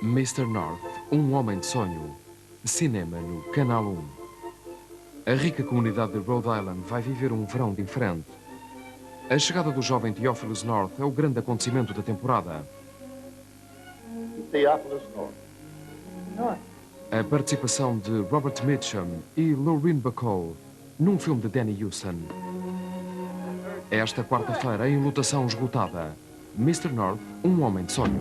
Mr. North, um homem de sonho. Cinema no Canal 1. A rica comunidade de Rhode Island vai viver um verão diferente. A chegada do jovem Theophilus North é o grande acontecimento da temporada. Theophilus North. A participação de Robert Mitchum e Lorraine Bacall num filme de Danny Huston. Esta quarta-feira, em lotação esgotada, Mr. North, um homem de sonho.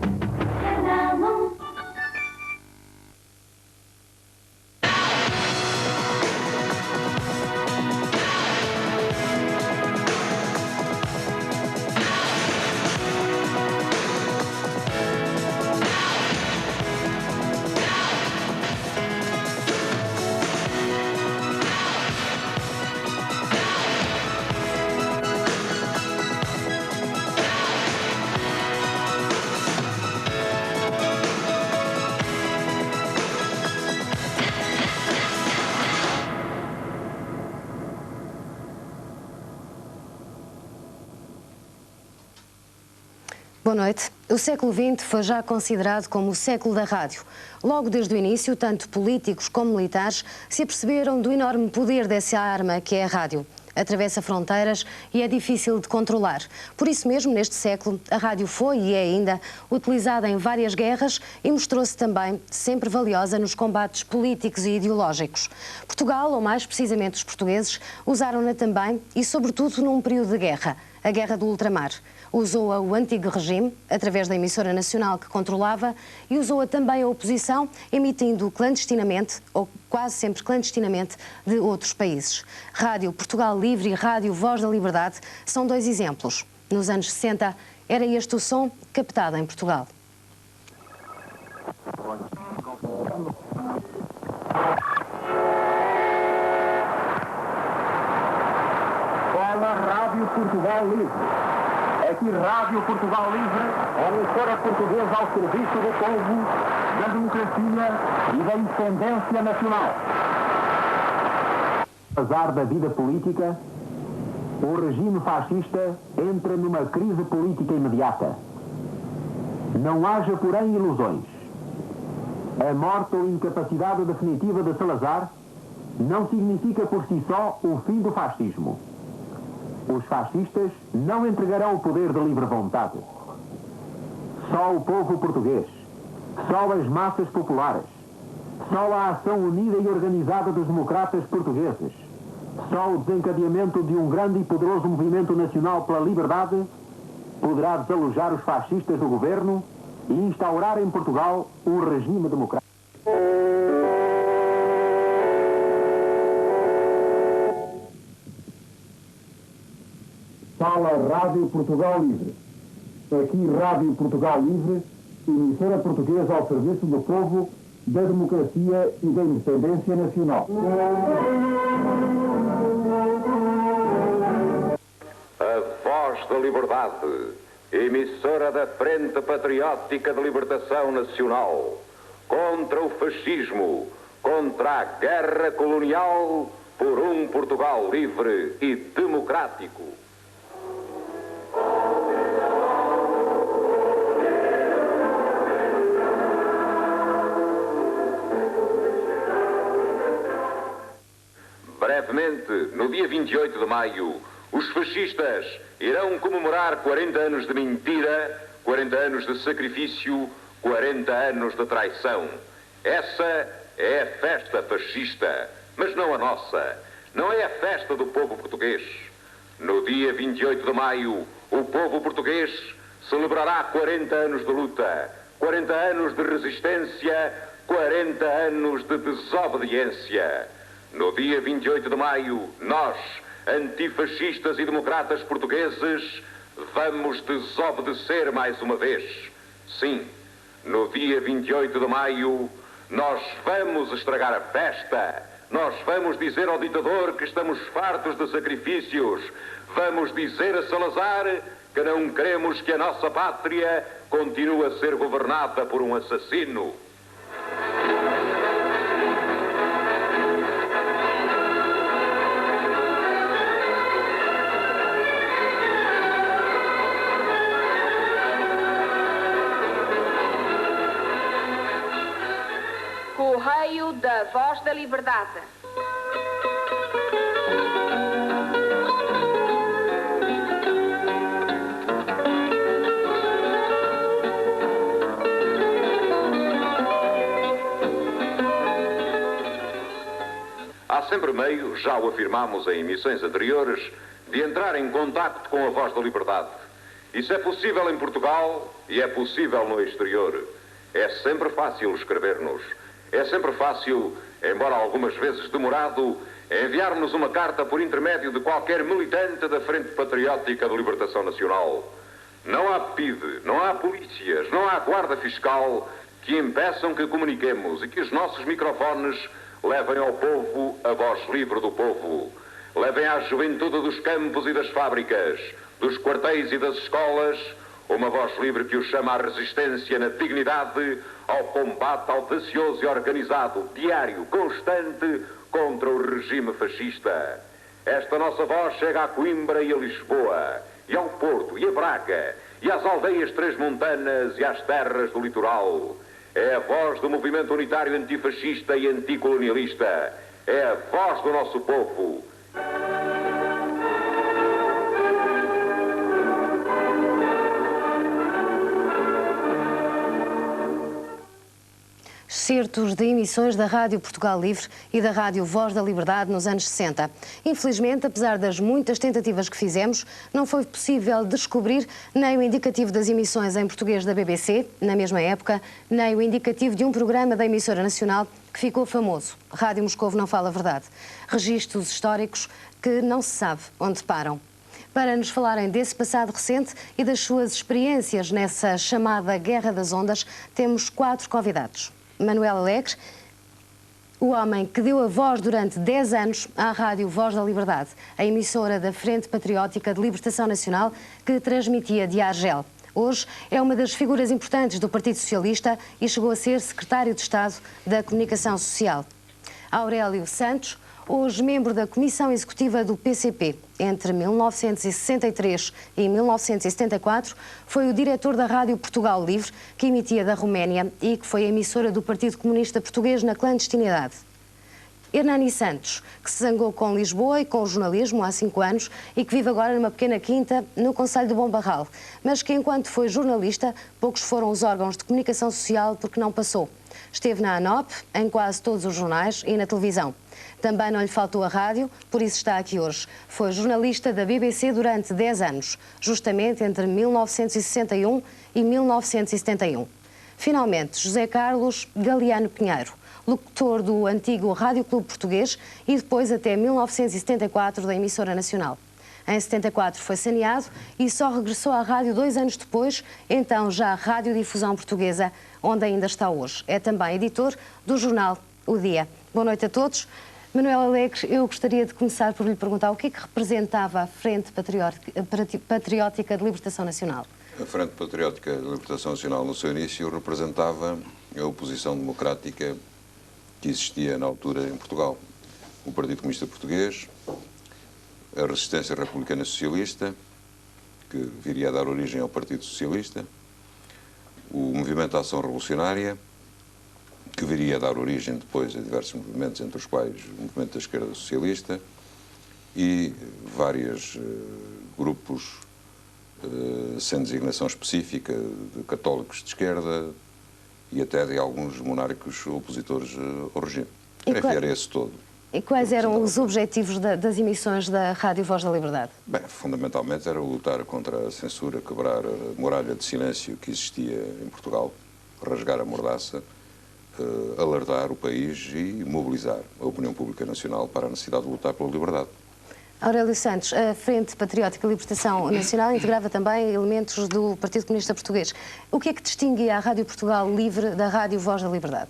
Boa noite. O século XX foi já considerado como o século da rádio. Logo desde o início, tanto políticos como militares se aperceberam do enorme poder dessa arma que é a rádio. Atravessa fronteiras e é difícil de controlar. Por isso mesmo, neste século, a rádio foi e é ainda utilizada em várias guerras e mostrou-se também sempre valiosa nos combates políticos e ideológicos. Portugal, ou mais precisamente os portugueses, usaram-na também e sobretudo num período de guerra, a Guerra do Ultramar. Usou-a o antigo regime, através da emissora nacional que controlava, e usou-a também a oposição, emitindo clandestinamente, ou quase sempre clandestinamente, de outros países. Rádio Portugal Livre e Rádio Voz da Liberdade são dois exemplos. Nos anos 60, era este o som captado em Portugal. Fala Rádio Portugal Livre. Aqui Rádio Portugal Livre, a emissora portuguesa ao serviço do povo, da democracia e da independência nacional. Apesar da vida política, o regime fascista entra numa crise política imediata. Não haja, porém, ilusões. A morte ou incapacidade definitiva de Salazar não significa por si só o fim do fascismo. Os fascistas não entregarão o poder de livre vontade. Só o povo português, só as massas populares, só a ação unida e organizada dos democratas portugueses, só o desencadeamento de um grande e poderoso movimento nacional pela liberdade poderá desalojar os fascistas do governo e instaurar em Portugal um regime democrático. Fala Rádio Portugal Livre. Aqui Rádio Portugal Livre, emissora portuguesa ao serviço do povo, da democracia e da independência nacional. A Voz da Liberdade, emissora da Frente Patriótica de Libertação Nacional, contra o fascismo, contra a guerra colonial, por um Portugal livre e democrático. Brevemente, no dia 28 de maio, os fascistas irão comemorar 40 anos de mentira, 40 anos de sacrifício, 40 anos de traição. Essa é a festa fascista, mas não a nossa. Não é a festa do povo português. No dia 28 de maio, o povo português celebrará 40 anos de luta, 40 anos de resistência, 40 anos de desobediência. No dia 28 de maio, nós, antifascistas e democratas portugueses, vamos desobedecer mais uma vez. Sim, no dia 28 de maio, nós vamos estragar a festa. Nós vamos dizer ao ditador que estamos fartos de sacrifícios. Vamos dizer a Salazar que não queremos que a nossa pátria continue a ser governada por um assassino. Rádio da Voz da Liberdade. Há sempre meio, já o afirmámos em emissões anteriores, de entrar em contacto com a Voz da Liberdade. Isso é possível em Portugal e é possível no exterior. É sempre fácil escrever-nos. É sempre fácil, embora algumas vezes demorado, enviar-nos uma carta por intermédio de qualquer militante da Frente Patriótica de Libertação Nacional. Não há PIDE, não há polícias, não há guarda fiscal que impeçam que comuniquemos e que os nossos microfones levem ao povo a voz livre do povo. Levem à juventude dos campos e das fábricas, dos quartéis e das escolas, uma voz livre que os chama à resistência na dignidade, ao combate audacioso e organizado, diário, constante, contra o regime fascista. Esta nossa voz chega a Coimbra e a Lisboa, e ao Porto, e a Braga, e às aldeias transmontanas e às terras do litoral. É a voz do movimento unitário antifascista e anticolonialista. É a voz do nosso povo. Certos de emissões da Rádio Portugal Livre e da Rádio Voz da Liberdade nos anos 60. Infelizmente, apesar das muitas tentativas que fizemos, não foi possível descobrir nem o indicativo das emissões em português da BBC, na mesma época, nem o indicativo de um programa da emissora nacional que ficou famoso, Rádio Moscovo Não Fala a Verdade. Registros históricos que não se sabe onde param. Para nos falarem desse passado recente e das suas experiências nessa chamada Guerra das Ondas, temos 4 convidados. Manuel Alegre, o homem que deu a voz durante 10 anos à Rádio Voz da Liberdade, a emissora da Frente Patriótica de Libertação Nacional que transmitia de Argel. Hoje é uma das figuras importantes do Partido Socialista e chegou a ser secretário de Estado da Comunicação Social. Aurélio Santos, hoje membro da Comissão Executiva do PCP. Entre 1963 e 1974, foi o diretor da Rádio Portugal Livre, que emitia da Roménia e que foi a emissora do Partido Comunista Português na clandestinidade. Hernani Santos, que se zangou com Lisboa e com o jornalismo há 5 anos e que vive agora numa pequena quinta no concelho do Bom Barral, mas que enquanto foi jornalista, poucos foram os órgãos de comunicação social porque não passou. Esteve na ANOP, em quase todos os jornais e na televisão. Também não lhe faltou a rádio, por isso está aqui hoje. Foi jornalista da BBC durante 10 anos, justamente entre 1961 e 1971. Finalmente, José Carlos Galeano Pinheiro, locutor do antigo Rádio Clube Português e depois até 1974 da emissora nacional. Em 74 foi saneado e só regressou à rádio 2 anos depois, então já Rádio Difusão Portuguesa, onde ainda está hoje. É também editor do jornal O Dia. Boa noite a todos. Manuel Alegre, eu gostaria de começar por lhe perguntar o que é que representava a Frente Patriótica de Libertação Nacional? A Frente Patriótica de Libertação Nacional, no seu início, representava a oposição democrática que existia na altura em Portugal. O Partido Comunista Português, a Resistência Republicana Socialista, que viria a dar origem ao Partido Socialista, o Movimento de Ação Revolucionária, que viria a dar origem depois a diversos movimentos, entre os quais o Movimento da Esquerda Socialista, e vários grupos sem designação específica, de católicos de esquerda e até de alguns monárquicos opositores ao regime. Era esse todo. E quais eram os objetivos das emissões da Rádio Voz da Liberdade? Bem, fundamentalmente era lutar contra a censura, quebrar a muralha de silêncio que existia em Portugal, rasgar a mordaça, alertar o país e mobilizar a opinião pública nacional para a necessidade de lutar pela liberdade. Aurélio Santos, a Frente Patriótica de Libertação Nacional integrava também elementos do Partido Comunista Português. O que é que distinguia a Rádio Portugal Livre da Rádio Voz da Liberdade?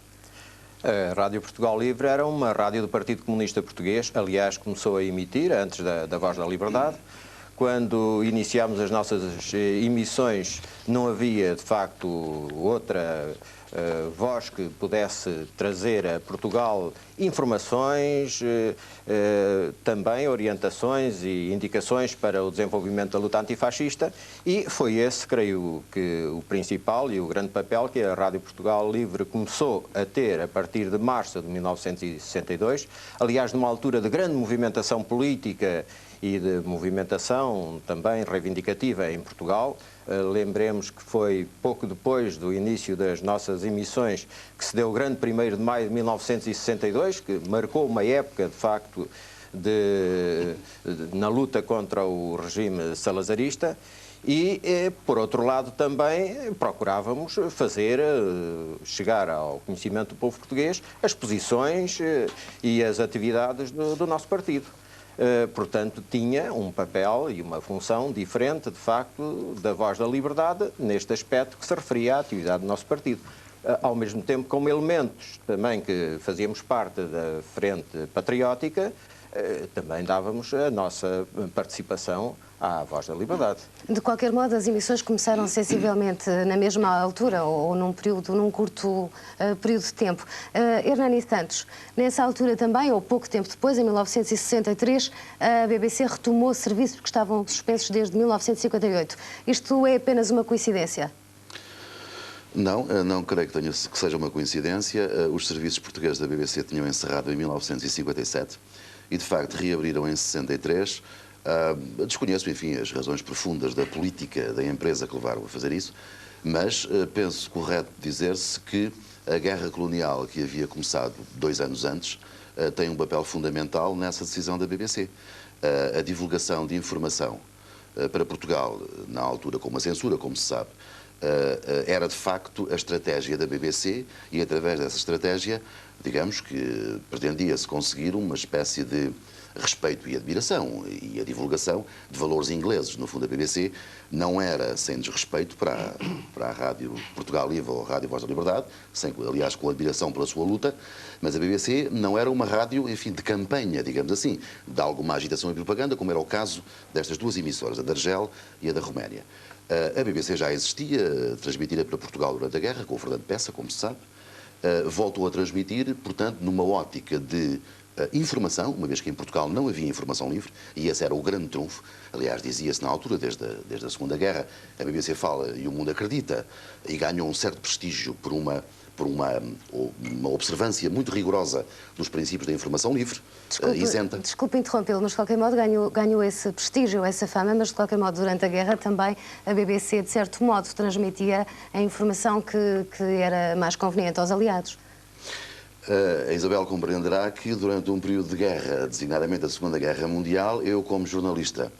A Rádio Portugal Livre era uma rádio do Partido Comunista Português, aliás, começou a emitir antes da Voz da Liberdade, quando iniciámos as nossas emissões, não havia, de facto, outra voz que pudesse trazer a Portugal informações, também orientações e indicações para o desenvolvimento da luta antifascista, e foi esse, creio que, o principal e o grande papel que a Rádio Portugal Livre começou a ter a partir de março de 1962, aliás, numa altura de grande movimentação política e de movimentação também reivindicativa em Portugal. Lembremos que foi pouco depois do início das nossas emissões que se deu o grande 1º de maio de 1962, que marcou uma época, de facto, na luta contra o regime salazarista. E, por outro lado, também procurávamos fazer chegar ao conhecimento do povo português as posições e as atividades do nosso partido. Portanto, tinha um papel e uma função diferente, de facto, da Voz da Liberdade, neste aspecto que se referia à atividade do nosso partido. Ao mesmo tempo, como elementos também que fazíamos parte da Frente Patriótica, também dávamos a nossa participação à Voz da Liberdade. De qualquer modo, as emissões começaram sensivelmente na mesma altura ou num curto período de tempo. Hernani Santos, nessa altura também, ou pouco tempo depois, em 1963, a BBC retomou serviços que estavam suspensos desde 1958. Isto é apenas uma coincidência? Não, não creio que seja uma coincidência. Os serviços portugueses da BBC tinham encerrado em 1957 e, de facto, reabriram em 63. Desconheço, enfim, as razões profundas da política da empresa que levaram a fazer isso, mas penso correto dizer-se que a guerra colonial que havia começado 2 anos antes tem um papel fundamental nessa decisão da BBC. A divulgação de informação para Portugal, na altura com uma censura, como se sabe, era de facto a estratégia da BBC e, através dessa estratégia, digamos que pretendia-se conseguir uma espécie de respeito e admiração, e a divulgação de valores ingleses. No fundo, a BBC não era sem desrespeito para a Rádio Portugal Livre ou a Rádio Voz da Liberdade, aliás, com admiração pela sua luta, mas a BBC não era uma rádio, enfim, de campanha, digamos assim, de alguma agitação e propaganda, como era o caso destas 2 emissoras, a da Argel e a da Roménia. A BBC já existia, transmitida para Portugal durante a guerra, com o Fernando Peça, como se sabe, voltou a transmitir, portanto, numa ótica de informação, uma vez que em Portugal não havia informação livre, e esse era o grande trunfo. Aliás, dizia-se na altura, desde a Segunda Guerra, a BBC fala e o mundo acredita, e ganhou um certo prestígio por uma observância muito rigorosa dos princípios da informação livre, isenta. Desculpe interrompê-lo, mas de qualquer modo ganhou esse prestígio, essa fama, mas de qualquer modo durante a guerra também a BBC, de certo modo, transmitia a informação que era mais conveniente aos aliados. A Isabel compreenderá que durante um período de guerra, designadamente a Segunda Guerra Mundial, eu, como jornalista,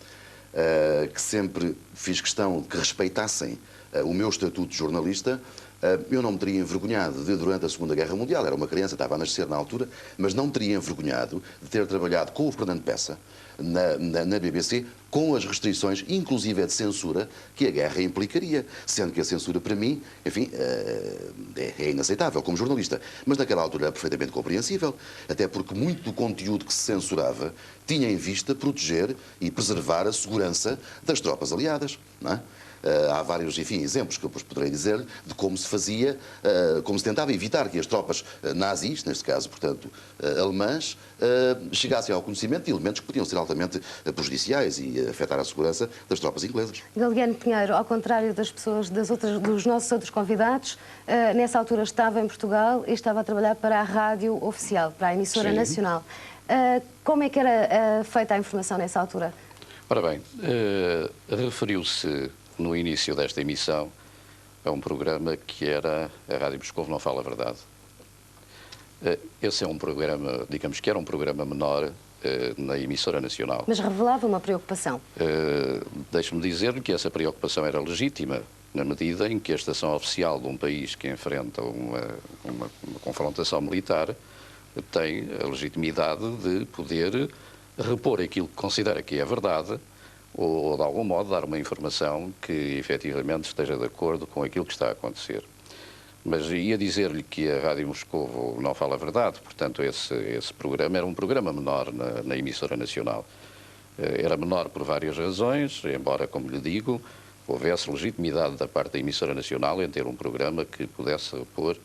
que sempre fiz questão de que respeitassem o meu estatuto de jornalista, eu não me teria envergonhado de, durante a Segunda Guerra Mundial, era uma criança, estava a nascer na altura, mas não me teria envergonhado de ter trabalhado com o Fernando Peça na BBC, com as restrições, inclusive de censura, que a guerra implicaria, sendo que a censura, para mim, enfim, é inaceitável como jornalista. Mas naquela altura era perfeitamente compreensível, até porque muito do conteúdo que se censurava tinha em vista proteger e preservar a segurança das tropas aliadas, não é? Há vários, enfim, exemplos que eu depois poderei dizer de como se fazia, como se tentava evitar que as tropas nazis, neste caso, portanto, alemãs, chegassem ao conhecimento de elementos que podiam ser altamente prejudiciais e afetar a segurança das tropas inglesas. Galiano Pinheiro, ao contrário das pessoas, dos nossos outros convidados, nessa altura estava em Portugal e estava a trabalhar para a rádio oficial, para a emissora nacional. Como é que era feita a informação nessa altura? Ora bem, referiu-se no início desta emissão a um programa que era a Rádio Moscovo Não Fala a Verdade. Esse é um programa, digamos que era um programa menor na emissora nacional. Mas revelava uma preocupação. Deixe-me dizer-lhe que essa preocupação era legítima, na medida em que a estação oficial de um país que enfrenta uma confrontação militar tem a legitimidade de poder repor aquilo que considera que é verdade, ou de algum modo dar uma informação que efetivamente esteja de acordo com aquilo que está a acontecer. Mas ia dizer-lhe que a Rádio Moscovo Não Fala a Verdade, portanto esse programa era um programa menor na emissora nacional. Era menor por várias razões, embora, como lhe digo, houvesse legitimidade da parte da emissora nacional em ter um programa que pudesse pôr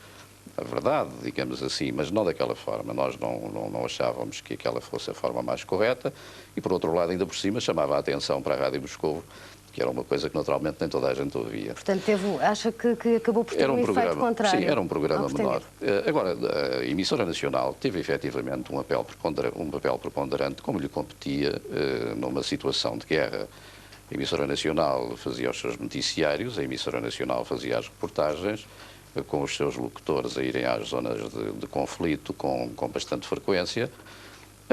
a verdade, digamos assim, mas não daquela forma. Nós não achávamos que aquela fosse a forma mais correta e, por outro lado, ainda por cima, chamava a atenção para a Rádio Moscovo, que era uma coisa que naturalmente nem toda a gente ouvia. Portanto, acha que acabou por ter um efeito contrário? Sim, era um programa menor. Agora, a emissora nacional teve efetivamente um papel preponderante, como lhe competia numa situação de guerra. A emissora nacional fazia os seus noticiários, a emissora nacional fazia as reportagens, com os seus locutores a irem às zonas de conflito com bastante frequência.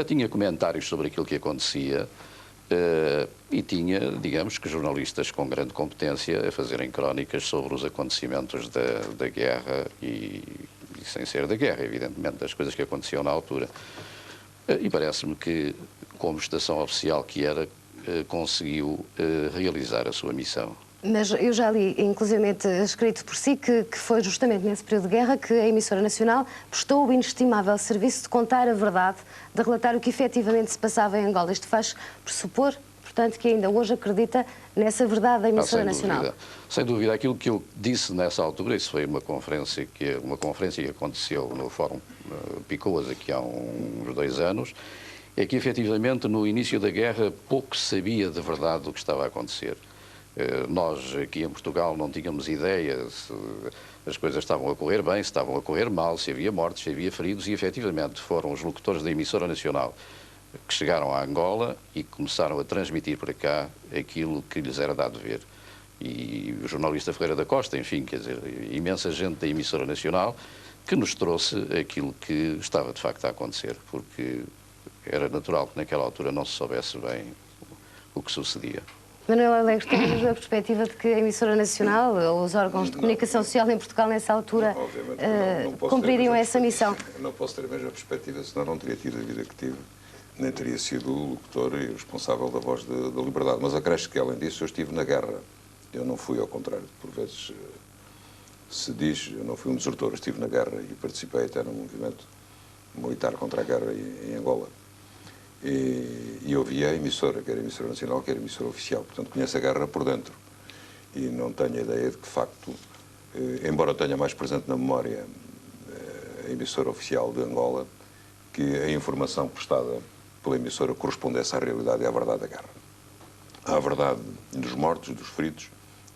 Tinha comentários sobre aquilo que acontecia e tinha, digamos que, jornalistas com grande competência a fazerem crónicas sobre os acontecimentos da guerra e sem ser da guerra, evidentemente, das coisas que aconteciam na altura. E parece-me que, como estação oficial que era, conseguiu realizar a sua missão. Mas eu já li, inclusivamente escrito por si, que foi justamente nesse período de guerra que a emissora nacional prestou o inestimável serviço de contar a verdade, de relatar o que efetivamente se passava em Angola. Isto faz pressupor, portanto, que ainda hoje acredita nessa verdade da emissora nacional. Sem dúvida. Aquilo que eu disse nessa altura, isso foi uma conferência que aconteceu no Fórum Picoas aqui há uns 2 anos, é que efetivamente no início da guerra pouco se sabia de verdade do que estava a acontecer. Nós aqui em Portugal não tínhamos ideia se as coisas estavam a correr bem, se estavam a correr mal, se havia mortes, se havia feridos, e efetivamente foram os locutores da emissora nacional que chegaram a Angola e começaram a transmitir para cá aquilo que lhes era dado ver. E o jornalista Ferreira da Costa, enfim, quer dizer, imensa gente da emissora nacional que nos trouxe aquilo que estava de facto a acontecer, porque era natural que naquela altura não se soubesse bem o que sucedia. Manuel Alegre, temos a perspectiva de que a emissora nacional ou os órgãos de comunicação social em Portugal nessa altura cumpririam essa missão? Não posso ter a mesma perspectiva, senão não teria tido a vida que tive, nem teria sido o locutor e o responsável da Voz da Liberdade. Mas acresce que, além disso, eu estive na guerra. Eu não fui ao contrário. Por vezes se diz, eu não fui um desertor, eu estive na guerra e participei até no movimento militar contra a guerra em Angola. E ouvi a emissora, quer a emissora nacional, quer a emissora oficial. Portanto, conheço a guerra por dentro. E não tenho a ideia de que, de facto, embora tenha mais presente na memória a emissora oficial de Angola, que a informação prestada pela emissora correspondesse à realidade e à verdade da guerra. À verdade dos mortos, dos feridos,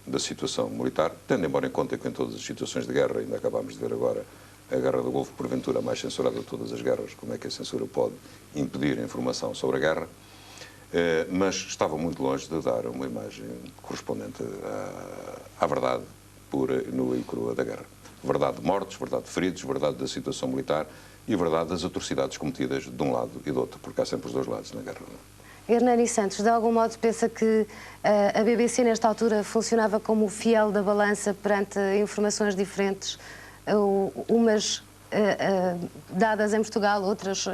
da situação militar, tendo embora em conta que em todas as situações de guerra, ainda acabámos de ver agora a Guerra do Golfo, porventura a mais censurada de todas as guerras, como é que a censura pode impedir a informação sobre a guerra, mas estava muito longe de dar uma imagem correspondente à verdade pura, nua e crua da guerra. Verdade de mortos, verdade de feridos, verdade da situação militar e verdade das atrocidades cometidas de um lado e do outro, porque há sempre os dois lados na guerra. Hernani Santos, de algum modo pensa que a BBC nesta altura funcionava como o fiel da balança perante informações diferentes, umas dadas em Portugal, outras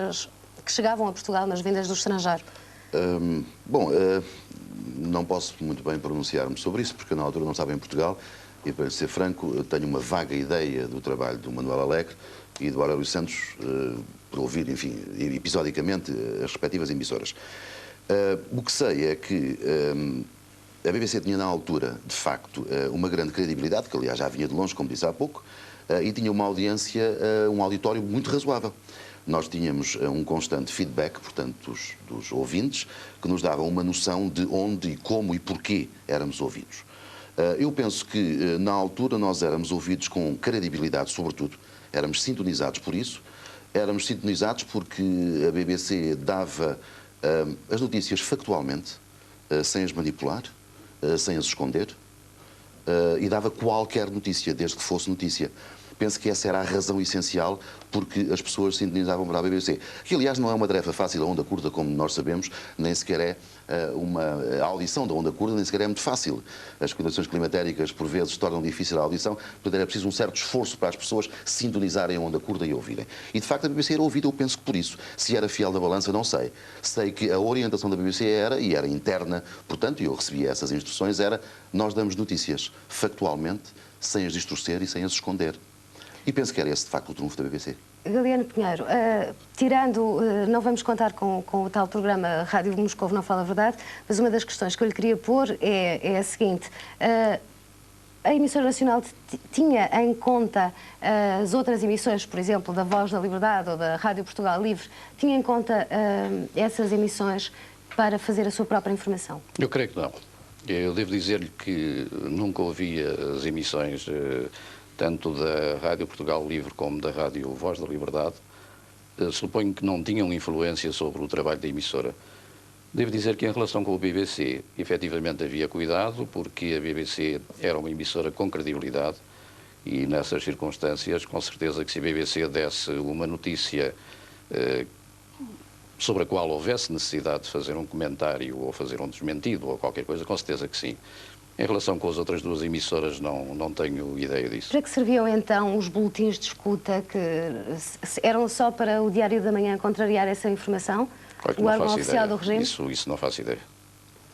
que chegavam a Portugal, mas vindas do estrangeiro? Não posso muito bem pronunciar-me sobre isso, porque eu na altura não estava em Portugal e, para ser franco, tenho uma vaga ideia do trabalho do Manuel Alegre e do Aurélio Santos, por ouvir, enfim, episodicamente as respectivas emissoras. O que sei é que a BBC tinha na altura, de facto, uma grande credibilidade, que aliás já vinha de longe, como disse há pouco, e tinha uma audiência, um auditório muito razoável. Nós tínhamos um constante feedback, portanto, dos ouvintes, que nos davam uma noção de onde e como e porquê éramos ouvidos. Eu penso que, na altura, nós éramos ouvidos com credibilidade, sobretudo. Éramos sintonizados por isso. Éramos sintonizados porque a BBC dava as notícias factualmente, sem as manipular, sem as esconder, e dava qualquer notícia, desde que fosse notícia. Penso que essa era a razão essencial porque as pessoas se sintonizavam para a BBC. Que, aliás, não é uma tarefa fácil, a onda curta, como nós sabemos, nem sequer é a audição da onda curta, nem sequer é muito fácil. As condições climatéricas, por vezes, tornam difícil a audição, portanto, era preciso um certo esforço para as pessoas sintonizarem a onda curta e ouvirem. E, de facto, a BBC era ouvida, eu penso que por isso. Se era fiel da balança, não sei. Sei que a orientação da BBC era interna, portanto, e eu recebia essas instruções, era nós damos notícias factualmente, sem as distorcer e sem as esconder. E penso que era esse, de facto, o trunfo da BBC. Galiano Pinheiro, não vamos contar com o tal programa Rádio Moscovo Não Fala a Verdade, mas uma das questões que eu lhe queria pôr é a seguinte. A emissora nacional tinha em conta as outras emissões, por exemplo, da Voz da Liberdade ou da Rádio Portugal Livre, tinha em conta essas emissões para fazer a sua própria informação? Eu creio que não. Eu devo dizer-lhe que nunca ouvi as emissões tanto da Rádio Portugal Livre como da Rádio Voz da Liberdade. Suponho que não tinham influência sobre o trabalho da emissora. Devo dizer que em relação com o BBC, efetivamente havia cuidado, porque a BBC era uma emissora com credibilidade e nessas circunstâncias, com certeza que se a BBC desse uma notícia sobre a qual houvesse necessidade de fazer um comentário ou fazer um desmentido ou qualquer coisa, com certeza que sim. Em relação com as outras duas emissoras, não tenho ideia disso. Para que serviam então os boletins de escuta, que eram só para o Diário da Manhã contrariar essa informação? O órgão oficial do regime? Isso não faço ideia.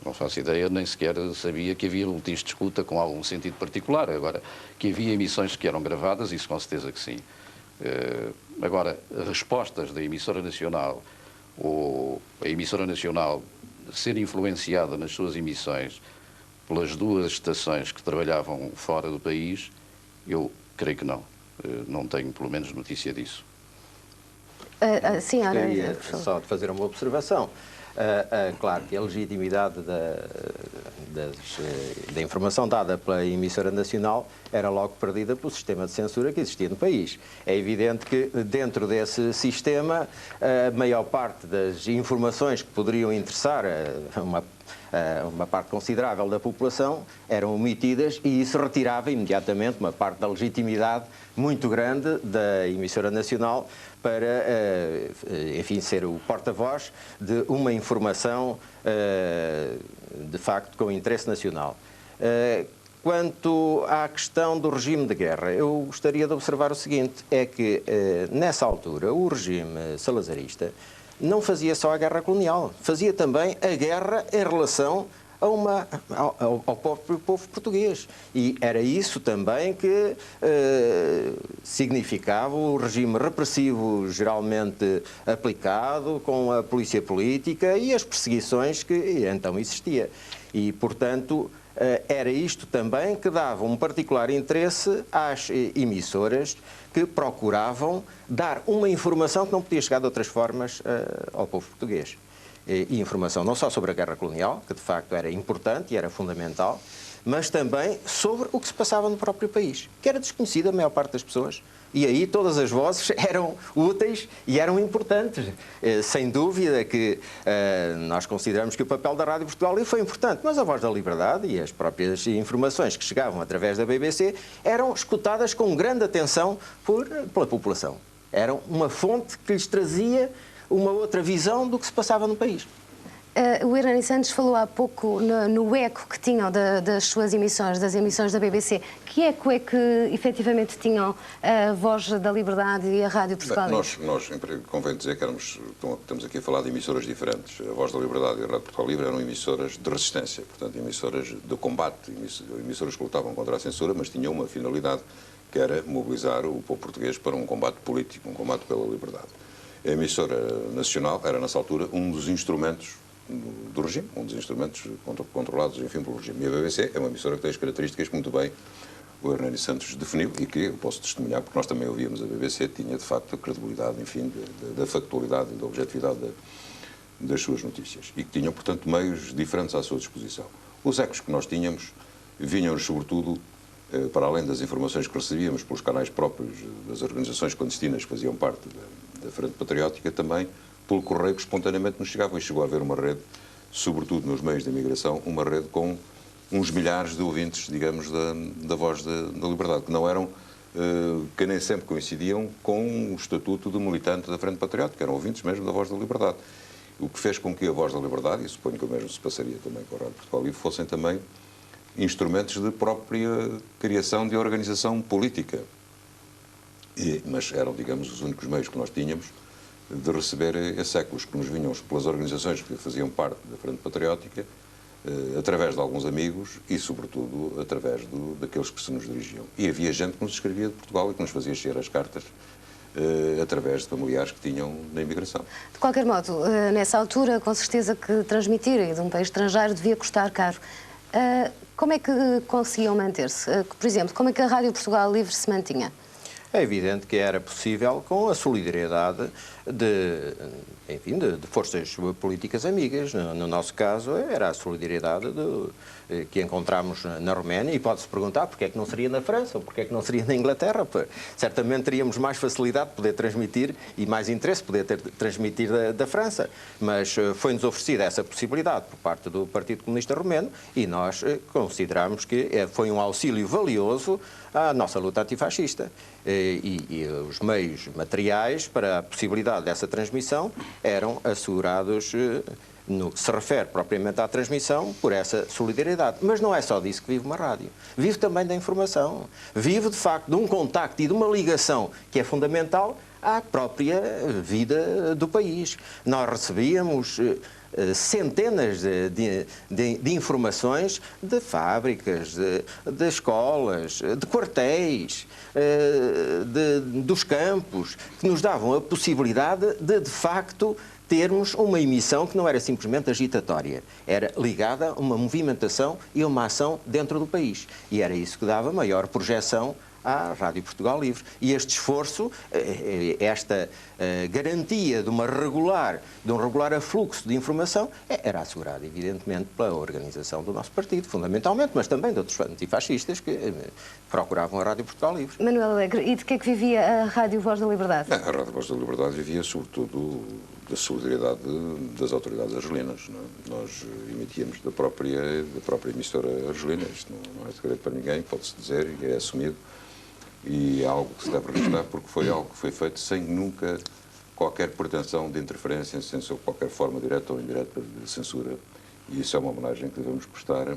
Não faço ideia, nem sequer sabia que havia boletins de escuta com algum sentido particular. Agora, que havia emissões que eram gravadas, isso com certeza que sim. Agora, respostas da emissora nacional ou a emissora nacional ser influenciada nas suas emissões pelas duas estações que trabalhavam fora do país, eu creio que não. Não tenho, pelo menos, notícia disso. Senhora, gostaria só de fazer uma observação. Claro que a legitimidade da informação dada pela emissora nacional era logo perdida pelo sistema de censura que existia no país. É evidente que dentro desse sistema a maior parte das informações que poderiam interessar uma parte considerável da população eram omitidas e isso retirava imediatamente uma parte da legitimidade muito grande da emissora nacional para, enfim, ser o porta-voz de uma informação de facto com interesse nacional. Quanto à questão do regime de guerra, eu gostaria de observar o seguinte, é que nessa altura o regime salazarista não fazia só a guerra colonial, fazia também a guerra em relação ao próprio povo português. E era isso também que significava o regime repressivo geralmente aplicado com a polícia política e as perseguições que então existia. E, portanto, era isto também que dava um particular interesse às emissoras que procuravam dar uma informação que não podia chegar de outras formas ao povo português. E informação não só sobre a guerra colonial, que de facto era importante e era fundamental, mas também sobre o que se passava no próprio país, que era desconhecido a maior parte das pessoas. E aí todas as vozes eram úteis e eram importantes. Sem dúvida que nós consideramos que o papel da Rádio Portugal Livre foi importante, mas a Voz da Liberdade e as próprias informações que chegavam através da BBC eram escutadas com grande atenção pela população. Eram uma fonte que lhes trazia uma outra visão do que se passava no país. O Hernani Santos falou há pouco no eco que tinham das suas emissões, das emissões da BBC. Que eco é que efetivamente tinham a Voz da Liberdade e a Rádio Portugal? Nós convém dizer que estamos aqui a falar de emissoras diferentes. A Voz da Liberdade e a Rádio Portugal Livre eram emissoras de resistência, portanto, emissoras de combate, emissoras que lutavam contra a censura, mas tinham uma finalidade que era mobilizar o povo português para um combate político, um combate pela liberdade. A emissora nacional era, nessa altura, um dos instrumentos do regime, um dos instrumentos controlados, enfim, pelo regime. E a BBC é uma emissora que tem as características que muito bem o Hernani Santos definiu e que eu posso testemunhar, porque nós também ouvíamos a BBC, tinha de facto a credibilidade, enfim, da factualidade e da objetividade das suas notícias. E que tinham, portanto, meios diferentes à sua disposição. Os ecos que nós tínhamos vinham-nos, sobretudo, para além das informações que recebíamos pelos canais próprios das organizações clandestinas que faziam parte da Frente Patriótica, também pelo correio que espontaneamente nos chegava. E chegou a haver uma rede, sobretudo nos meios de imigração, uma rede com uns milhares de ouvintes, digamos, da Voz da Liberdade, que não eram, que nem sempre coincidiam com o estatuto de militante da Frente Patriótica, eram ouvintes mesmo da Voz da Liberdade. O que fez com que a Voz da Liberdade, e suponho que o mesmo se passaria também com a Rádio Portugal Livre, fossem também instrumentos de própria criação de organização política. Mas eram, digamos, os únicos meios que nós tínhamos de receber esses ecos que nos vinham pelas organizações que faziam parte da Frente Patriótica, através de alguns amigos e, sobretudo, através daqueles que se nos dirigiam. E havia gente que nos escrevia de Portugal e que nos fazia chegar as cartas através de familiares que tinham na imigração. De qualquer modo, nessa altura, com certeza que transmitir de um país estrangeiro devia custar caro. Como é que conseguiam manter-se? Por exemplo, como é que a Rádio Portugal Livre se mantinha? É evidente que era possível com a solidariedade de forças políticas amigas. No nosso caso, era a solidariedade que encontramos na Roménia, e pode-se perguntar porque é que não seria na França ou porque é que não seria na Inglaterra. Certamente teríamos mais facilidade de poder transmitir e mais interesse de poder transmitir da França, mas foi-nos oferecida essa possibilidade por parte do Partido Comunista Romeno e nós consideramos que foi um auxílio valioso à nossa luta antifascista. E os meios materiais para a possibilidade dessa transmissão eram assegurados, no que se refere propriamente à transmissão, por essa solidariedade. Mas não é só disso que vive uma rádio. Vive também da informação. Vive, de facto, de um contacto e de uma ligação que é fundamental à própria vida do país. Nós recebíamos centenas de informações de fábricas, de escolas, de quartéis, dos campos, que nos davam a possibilidade de facto, termos uma emissão que não era simplesmente agitatória, era ligada a uma movimentação e a uma ação dentro do país. E era isso que dava maior projeção à Rádio Portugal Livre. E este esforço, esta garantia de um regular afluxo de informação, era assegurada, evidentemente, pela organização do nosso partido, fundamentalmente, mas também de outros antifascistas que procuravam a Rádio Portugal Livre. Manuel Alegre, e de que é que vivia a Rádio Voz da Liberdade? A Rádio Voz da Liberdade vivia, sobretudo, da solidariedade das autoridades argelinas. Não é? Nós emitíamos da própria emissora argelina, isto não é segredo para ninguém, pode-se dizer, e é assumido. E é algo que se deve registrar porque foi algo que foi feito sem nunca qualquer pretensão de interferência, sem qualquer forma direta ou indireta de censura. E isso é uma homenagem que devemos prestar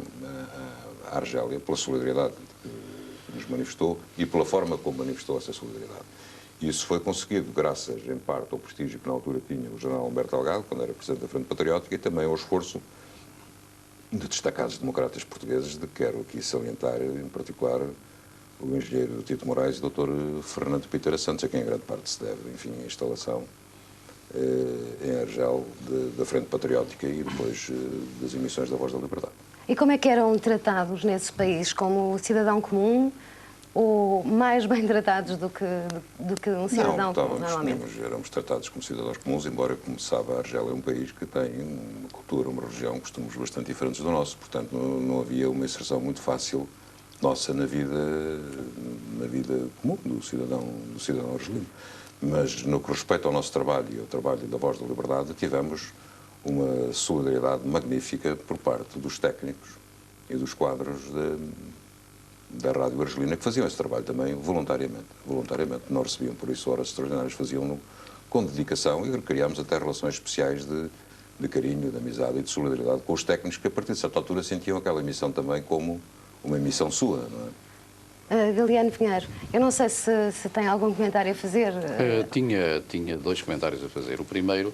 à Argélia pela solidariedade que nos manifestou e pela forma como manifestou essa solidariedade. E isso foi conseguido graças, em parte, ao prestígio que na altura tinha o general Humberto Delgado, quando era presidente da Frente Patriótica, e também ao esforço de destacados democratas portugueses, de que quero aqui salientar, em particular, o engenheiro Tito Moraes e o Dr. Fernando Pitera Santos, a quem em grande parte se deve, enfim, a instalação em Argel da Frente Patriótica e depois das emissões da Voz da Liberdade. E como é que eram tratados nesses países? Como cidadão comum ou mais bem tratados do que um cidadão comum normalmente? Éramos tratados como cidadãos comuns, embora, como se sabe, a Argélia é um país que tem uma cultura, uma religião, costumes bastante diferentes do nosso, portanto não havia uma inserção muito fácil nossa na vida comum do cidadão argelino. Mas no que respeita ao nosso trabalho e ao trabalho da Voz da Liberdade, tivemos uma solidariedade magnífica por parte dos técnicos e dos quadros da Rádio Argelina, que faziam esse trabalho também voluntariamente. Não recebiam por isso horas extraordinárias, faziam-no com dedicação e criámos até relações especiais de carinho, de amizade e de solidariedade com os técnicos que a partir de certa altura sentiam aquela emissão também como uma emissão sua, não é? Galiano Pinheiro, eu não sei se tem algum comentário a fazer. Tinha dois comentários a fazer. O primeiro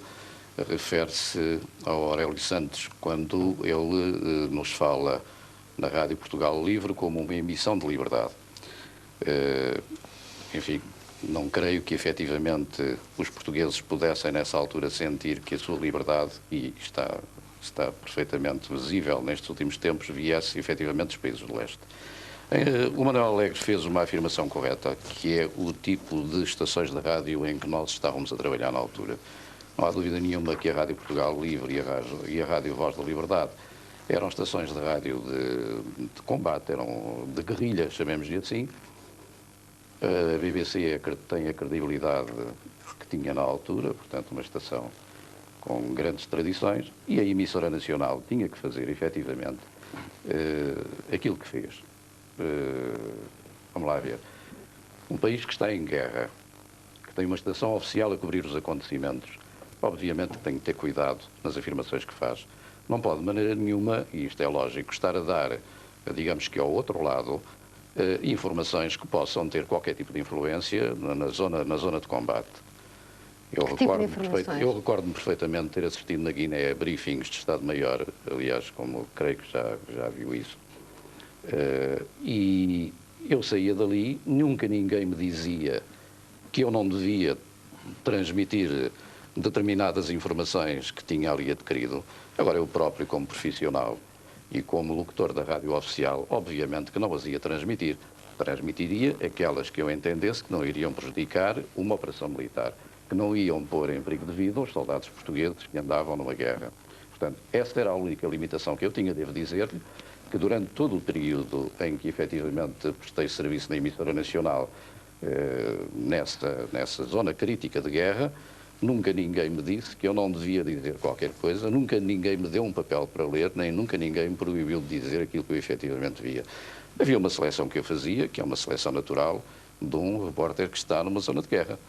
refere-se ao Aurélio Santos, quando ele nos fala na Rádio Portugal Livre como uma emissão de liberdade. Enfim, não creio que efetivamente os portugueses pudessem nessa altura sentir que a sua liberdade, e está perfeitamente visível nestes últimos tempos, viesse efetivamente dos países do leste. O Manuel Alegre fez uma afirmação correta, que é o tipo de estações de rádio em que nós estávamos a trabalhar na altura. Não há dúvida nenhuma que a Rádio Portugal Livre e a Rádio Voz da Liberdade eram estações de rádio de combate, eram de guerrilha, chamemos-lhe assim. A BBC tem a credibilidade que tinha na altura, portanto, uma estação com grandes tradições, e a emissora nacional tinha que fazer, efetivamente, aquilo que fez. Vamos lá ver. Um país que está em guerra, que tem uma estação oficial a cobrir os acontecimentos, obviamente que tem que ter cuidado nas afirmações que faz. Não pode de maneira nenhuma, e isto é lógico, estar a dar, digamos que ao outro lado, informações que possam ter qualquer tipo de influência na zona de combate. Eu recordo-me perfeitamente ter assistido na Guiné a briefings de Estado-Maior, aliás, como creio que já viu isso. E eu saía dali, nunca ninguém me dizia que eu não devia transmitir determinadas informações que tinha ali adquirido. Agora, eu próprio, como profissional e como locutor da rádio oficial, obviamente que não as ia transmitir. Transmitiria aquelas que eu entendesse que não iriam prejudicar uma operação militar, que não iam pôr em perigo de vida os soldados portugueses que andavam numa guerra. Portanto, essa era a única limitação que eu tinha. Devo dizer-lhe que durante todo o período em que efetivamente prestei serviço na emissora nacional, nessa zona crítica de guerra, nunca ninguém me disse que eu não devia dizer qualquer coisa, nunca ninguém me deu um papel para ler, nem nunca ninguém me proibiu de dizer aquilo que eu efetivamente via. Havia uma seleção que eu fazia, que é uma seleção natural de um repórter que está numa zona de guerra.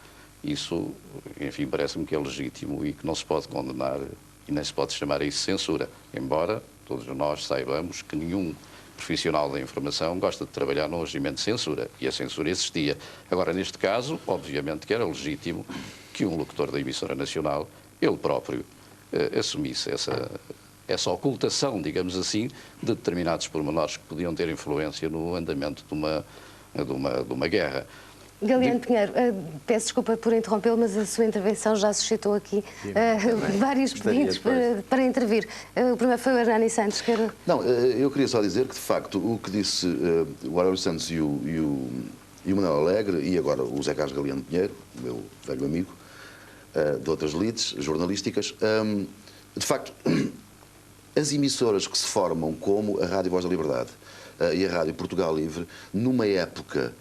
Isso, enfim, parece-me que é legítimo e que não se pode condenar e nem se pode chamar a isso censura, embora todos nós saibamos que nenhum profissional da informação gosta de trabalhar num regimento de censura, e a censura existia. Agora, neste caso, obviamente que era legítimo que um locutor da emissora nacional, ele próprio, assumisse essa ocultação, digamos assim, de determinados pormenores que podiam ter influência no andamento de uma guerra. Galeano Pinheiro, peço desculpa por interrompê-lo, mas a sua intervenção já suscitou aqui vários pedidos para intervir. O primeiro foi o Hernani Santos. Não, eu queria só dizer que, de facto, o que disse o Aurélio Santos e o Manuel Alegre, e agora o Zé Carlos Galeano Pinheiro, meu velho amigo, de outras lides jornalísticas, de facto, as emissoras que se formam como a Rádio Voz da Liberdade e a Rádio Portugal Livre, numa época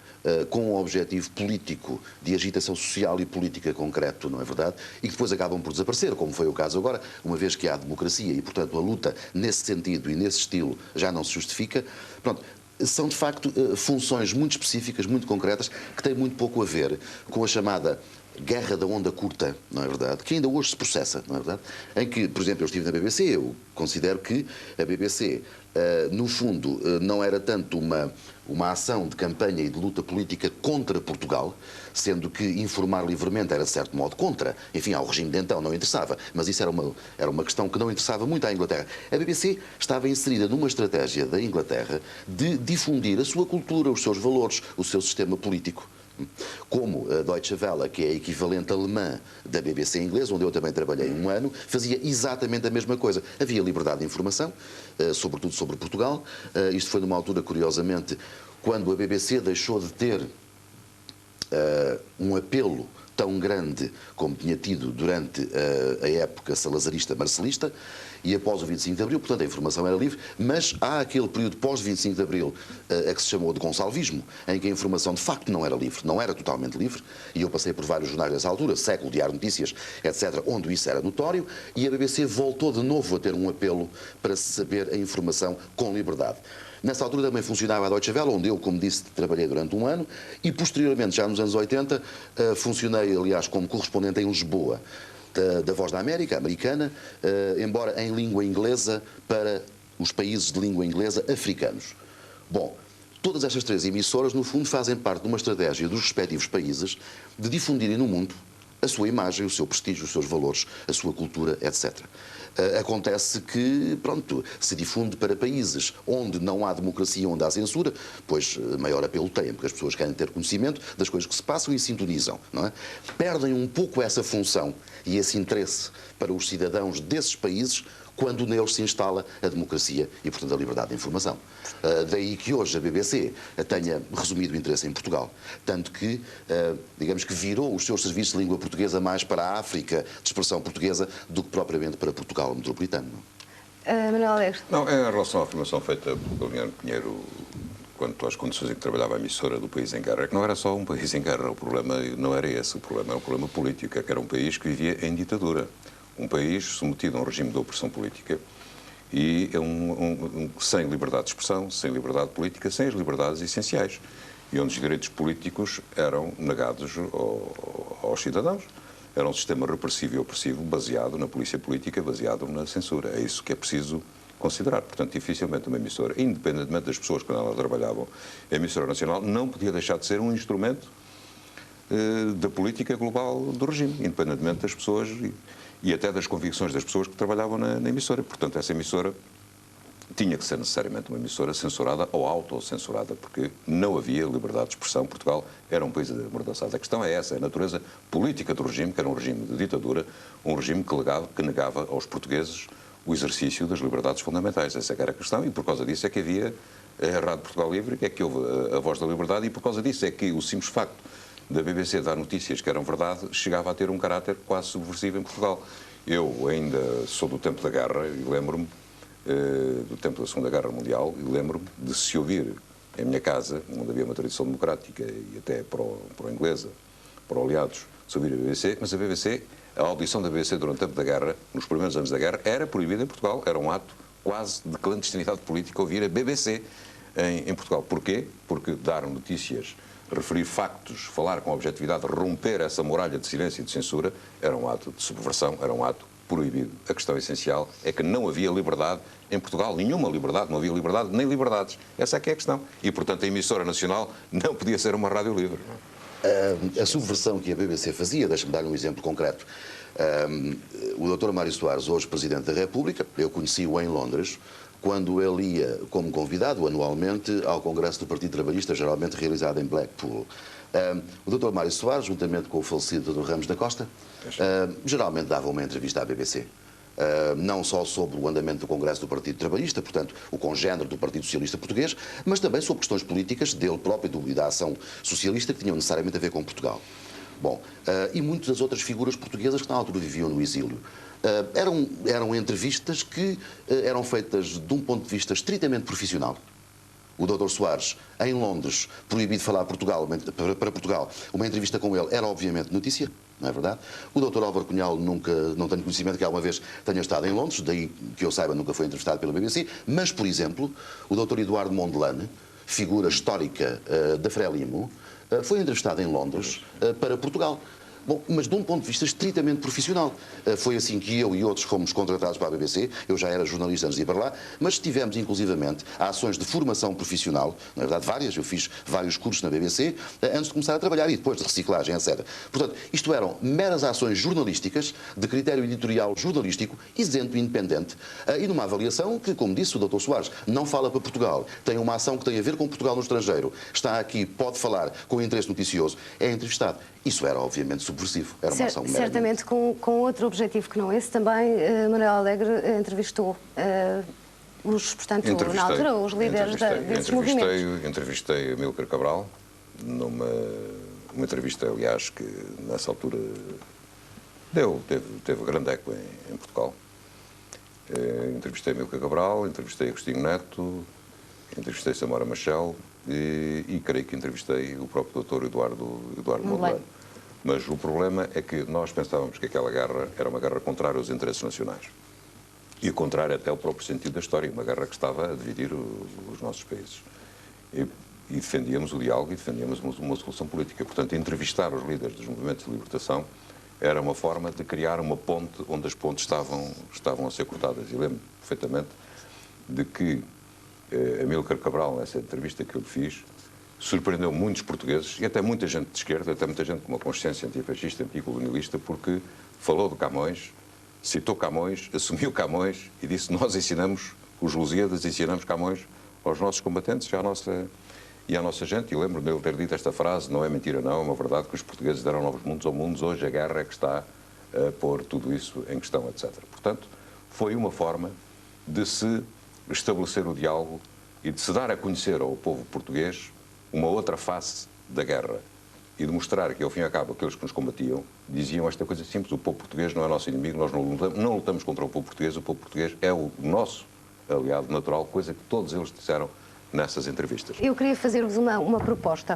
com um objetivo político de agitação social e política concreto, não é verdade? E que depois acabam por desaparecer, como foi o caso agora, uma vez que há democracia e, portanto, a luta nesse sentido e nesse estilo já não se justifica. Pronto, são, de facto, funções muito específicas, muito concretas, que têm muito pouco a ver com a chamada guerra da onda curta, não é verdade? Que ainda hoje se processa, não é verdade? Em que, por exemplo, eu estive na BBC, eu considero que a BBC, no fundo, não era tanto uma ação de campanha e de luta política contra Portugal, sendo que informar livremente era, de certo modo, contra, enfim, ao regime de então não interessava, mas isso era uma questão que não interessava muito à Inglaterra. A BBC estava inserida numa estratégia da Inglaterra de difundir a sua cultura, os seus valores, o seu sistema político. Como a Deutsche Welle, que é a equivalente alemã da BBC inglesa, onde eu também trabalhei um ano, fazia exatamente a mesma coisa. Havia liberdade de informação, sobretudo sobre Portugal. Isto foi numa altura, curiosamente, quando a BBC deixou de ter um apelo tão grande como tinha tido durante a época salazarista-marcelista e após o 25 de Abril, portanto a informação era livre, mas há aquele período pós-25 de Abril a que se chamou de Gonçalvismo, em que a informação de facto não era livre, não era totalmente livre, e eu passei por vários jornais dessa altura, Século, Diário de Notícias, etc., onde isso era notório, e a BBC voltou de novo a ter um apelo para se saber a informação com liberdade. Nessa altura também funcionava a Deutsche Welle, onde eu, como disse, trabalhei durante um ano, e posteriormente, já nos anos 80, funcionei, aliás, como correspondente em Lisboa, da Voz da América, americana, embora em língua inglesa, para os países de língua inglesa africanos. Bom, todas estas três emissoras, no fundo, fazem parte de uma estratégia dos respectivos países de difundirem no mundo a sua imagem, o seu prestígio, os seus valores, a sua cultura, etc. Acontece que, pronto, se difunde para países onde não há democracia, onde há censura, pois maior apelo têm, porque as pessoas querem ter conhecimento das coisas que se passam e sintonizam, não é? Perdem um pouco essa função e esse interesse para os cidadãos desses países quando neles se instala a democracia e, portanto, a liberdade de informação. Daí que hoje a BBC tenha resumido o interesse em Portugal. Tanto que, digamos que virou os seus serviços de língua portuguesa mais para a África de expressão portuguesa do que propriamente para Portugal metropolitano. Manuel Alegre. Não, em relação à afirmação feita pelo Galeano Pinheiro quanto às condições em que trabalhava a emissora do país em guerra, é que não era só um país em guerra, o problema não era esse, o problema era um problema político, é que era um país que vivia em ditadura. Um país submetido a um regime de opressão política e sem liberdade de expressão, sem liberdade política, sem as liberdades essenciais, e onde os direitos políticos eram negados aos cidadãos. Era um sistema repressivo e opressivo baseado na polícia política, baseado na censura. É isso que é preciso considerar. Portanto, dificilmente uma emissora, independentemente das pessoas que nela trabalhavam, a emissora nacional não podia deixar de ser um instrumento da política global do regime, independentemente das pessoas e até das convicções das pessoas que trabalhavam na emissora. Portanto, essa emissora tinha que ser necessariamente uma emissora censurada ou autocensurada, porque não havia liberdade de expressão. Portugal era um país amordaçado. A questão é essa, é a natureza política do regime, que era um regime de ditadura, um regime que negava aos portugueses o exercício das liberdades fundamentais. Essa era a questão, e por causa disso é que havia a Rádio Portugal Livre, que é que houve a Voz da Liberdade, e por causa disso é que o simples facto da BBC dar notícias que eram verdade chegava a ter um caráter quase subversivo em Portugal. Eu ainda sou do tempo da guerra e lembro-me do tempo da Segunda Guerra Mundial, e lembro-me de se ouvir em minha casa, onde havia uma tradição democrática e até pró-inglesa, pró-aliados, se ouvir a BBC, mas a BBC, a audição da BBC durante o tempo da guerra, nos primeiros anos da guerra, era proibida em Portugal, era um ato quase de clandestinidade política ouvir a BBC em Portugal. Porquê? Porque dar notícias, referir factos, falar com objetividade, romper essa muralha de silêncio e de censura, era um ato de subversão, era um ato proibido. A questão essencial é que não havia liberdade em Portugal, nenhuma liberdade, não havia liberdade nem liberdades. Essa é que é a questão. E, portanto, a emissora nacional não podia ser uma rádio livre. A subversão que a BBC fazia, deixa-me dar um exemplo concreto. O Dr. Mário Soares, hoje Presidente da República, eu conheci-o em Londres, quando ele ia como convidado anualmente ao Congresso do Partido Trabalhista, geralmente realizado em Blackpool. O Dr. Mário Soares, juntamente com o falecido Dr. Ramos da Costa, geralmente dava uma entrevista à BBC. Não só sobre o andamento do Congresso do Partido Trabalhista, portanto, o congénero do Partido Socialista Português, mas também sobre questões políticas dele próprio e da ação socialista que tinham necessariamente a ver com Portugal. Bom, e muitas das outras figuras portuguesas que na altura viviam no exílio. Eram entrevistas que eram feitas de um ponto de vista estritamente profissional. O Dr. Soares, em Londres, proibido de falar para Portugal, uma entrevista com ele era obviamente notícia, não é verdade? O Dr. Álvaro Cunhal não tenho conhecimento que alguma vez tenha estado em Londres, daí que eu saiba nunca foi entrevistado pela BBC, mas, por exemplo, o Dr. Eduardo Mondlane, figura histórica da Frelimo, foi entrevistado em Londres para Portugal. Bom, mas de um ponto de vista estritamente profissional. Foi assim que eu e outros fomos contratados para a BBC. Eu já era jornalista antes de ir para lá, mas tivemos inclusivamente ações de formação profissional, na verdade várias, eu fiz vários cursos na BBC antes de começar a trabalhar e depois de reciclagem, etc. Portanto, isto eram meras ações jornalísticas, de critério editorial jornalístico, isento e independente, e numa avaliação que, como disse o Dr. Soares, não fala para Portugal, tem uma ação que tem a ver com Portugal no estrangeiro, está aqui, pode falar com interesse noticioso, é entrevistado. Isso era, obviamente, subversivo. Era uma ação certamente com outro objetivo que não esse, também Manuel Alegre entrevistou na altura, os líderes desses movimentos. Entrevistei Amílcar Cabral, numa entrevista, aliás, que nessa altura teve grande eco em Portugal. Entrevistei Amílcar Cabral, entrevistei Agostinho Neto, entrevistei Samora Machel e creio que entrevistei o próprio Dr. Eduardo Mondlane. Mas o problema é que nós pensávamos que aquela guerra era uma guerra contrária aos interesses nacionais. E contrária até ao próprio sentido da história, uma guerra que estava a dividir os nossos países. E defendíamos o diálogo e defendíamos uma solução política. Portanto, entrevistar os líderes dos movimentos de libertação era uma forma de criar uma ponte onde as pontes estavam a ser cortadas. E lembro perfeitamente de que Amílcar Cabral, nessa entrevista que eu lhe fiz, surpreendeu muitos portugueses e até muita gente de esquerda, até muita gente com uma consciência antifascista, anticolonialista, porque falou de Camões, citou Camões, assumiu Camões e disse: nós ensinamos, os Lusíadas, ensinamos Camões aos nossos combatentes e à nossa gente. E lembro dele ter dito esta frase: não é mentira não, é uma verdade que os portugueses deram novos mundos ao mundo, hoje a guerra é que está a pôr tudo isso em questão, etc. Portanto, foi uma forma de se estabelecer o diálogo e de se dar a conhecer ao povo português uma outra face da guerra e de mostrar que, ao fim e ao cabo, aqueles que nos combatiam diziam esta coisa simples: o povo português não é nosso inimigo, nós não lutamos contra o povo português é o nosso aliado natural, coisa que todos eles disseram nessas entrevistas. Eu queria fazer-vos uma proposta.